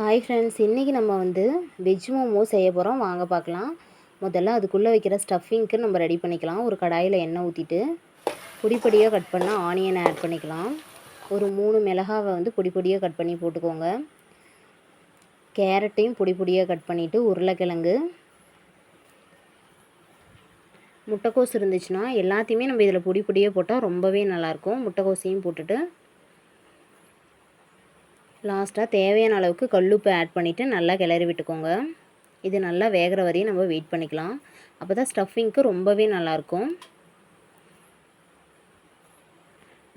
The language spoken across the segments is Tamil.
ஹாய் ஃப்ரெண்ட்ஸ், இன்றைக்கி நம்ம வெஜ் மோமோ செய்ய போகிறோம். வாங்க பார்க்கலாம். முதல்ல அதுக்குள்ளே வைக்கிற ஸ்டஃபிங்க்கு நம்ம ரெடி பண்ணிக்கலாம். ஒரு கடாயில் எண்ணெய் ஊற்றிட்டு பொடியாக கட் பண்ண ஆனியனை ஆட் பண்ணிக்கலாம். ஒரு 3 மிளகாவை பொடியாக கட் பண்ணி போட்டுக்கோங்க. கேரட்டையும் பொடியாக கட் பண்ணிவிட்டு, உருளைக்கிழங்கு, முட்டைக்கோஸ் இருந்துச்சுன்னா எல்லாத்தையுமே நம்ம இதில் பொடியாக போட்டால் ரொம்பவே நல்லாயிருக்கும். முட்டைக்கோஸையும் போட்டுட்டு லாஸ்ட்டாக தேவையான அளவுக்கு கல்லுப்பு ஆட் பண்ணிவிட்டு நல்லா கிளறி விட்டுக்கோங்க. இது நல்லா வேகிற வரையும் நம்ம வெயிட் பண்ணிக்கலாம். அப்போ தான் ஸ்டஃபிங்க்கு ரொம்பவே நல்லாயிருக்கும்.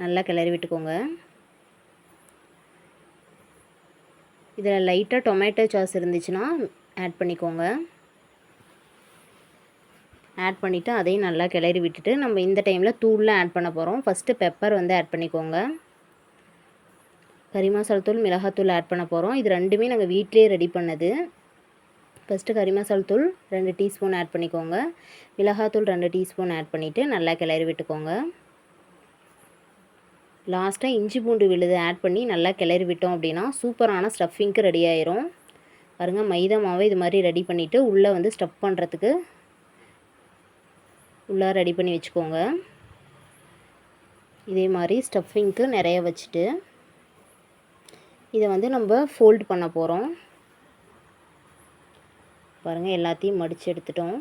நல்லா கிளறி விட்டுக்கோங்க. இதில் லைட்டாக டொமேட்டோ சாஸ் இருந்துச்சுன்னா ஆட் பண்ணிக்கோங்க. ஆட் பண்ணிவிட்டு அதையும் நல்லா கிளறி விட்டுட்டு நம்ம இந்த டைமில் தூள்லாம் ஆட் பண்ண போகிறோம். ஃபஸ்ட்டு பெப்பர் ஆட் பண்ணிக்கோங்க. கறி மசாலா தூள், மிளகாத்தூள் ஆட் பண்ண போகிறோம். இது ரெண்டுமே நாங்கள் வீட்டிலே ரெடி பண்ணது. ஃபஸ்ட்டு கறி மசாலா தூள் 2 டீஸ்பூன் ஆட் பண்ணிக்கோங்க. மிளகாத்தூள் 2 டீஸ்பூன் ஆட் பண்ணிவிட்டு நல்லா கிளறி விட்டுக்கோங்க. லாஸ்ட்டாக இஞ்சி பூண்டு விழுது ஆட் பண்ணி நல்லா கிளறி விட்டோம் அப்படின்னா சூப்பரான ஸ்டஃபிங்க்கு ரெடி ஆயிரும். பாருங்கள், மைதா மாவை இது மாதிரி ரெடி பண்ணிவிட்டு உள்ளே ஸ்டஃப் பண்ணுறதுக்கு உள்ளே ரெடி பண்ணி வச்சுக்கோங்க. இதே மாதிரி ஸ்டஃபிங்க்கு நிறைய வச்சுட்டு இதை நம்ம ஃபோல்ட் பண்ண போகிறோம். பாருங்கள், எல்லாத்தையும் மடித்து எடுத்துட்டோம்.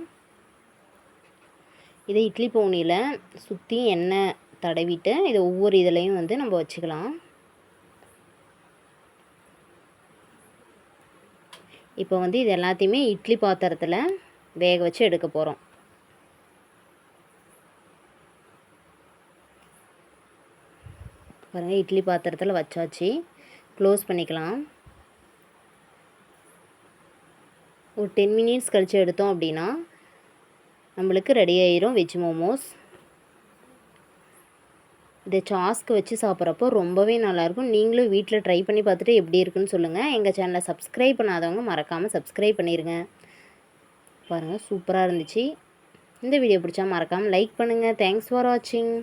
இதை இட்லி பவுனியில் சுற்றி எண்ணெய் தடவிட்டு இதை ஒவ்வொரு இதுலேயும் நம்ம வச்சுக்கலாம். இப்போ இது எல்லாத்தையுமே இட்லி பாத்திரத்தில் வேக வச்சு எடுக்க போகிறோம். பாருங்கள், இட்லி பாத்திரத்தில் வச்சாச்சு. க்ளோஸ் பண்ணிக்கலாம். ஒரு 10 மினிட்ஸ் கழித்து எடுத்தோம் அப்படின்னா நம்மளுக்கு ரெடி ஆயிரும் வெஜ் மோமோஸ். இதை சாஸ்க்கு வச்சு சாப்பிட்றப்போ ரொம்பவே நல்லாயிருக்கும். நீங்களும் வீட்டில் ட்ரை பண்ணி பார்த்துட்டு எப்படி இருக்குன்னு சொல்லுங்கள். எங்கள் சேனலை சப்ஸ்கிரைப் பண்ணாதவங்க மறக்காமல் சப்ஸ்கிரைப் பண்ணிடுங்க. பாருங்கள், சூப்பராக இருந்துச்சு. இந்த வீடியோ பிடிச்சா மறக்காமல் லைக் பண்ணுங்கள். தேங்க்ஸ் ஃபார் வாட்சிங்.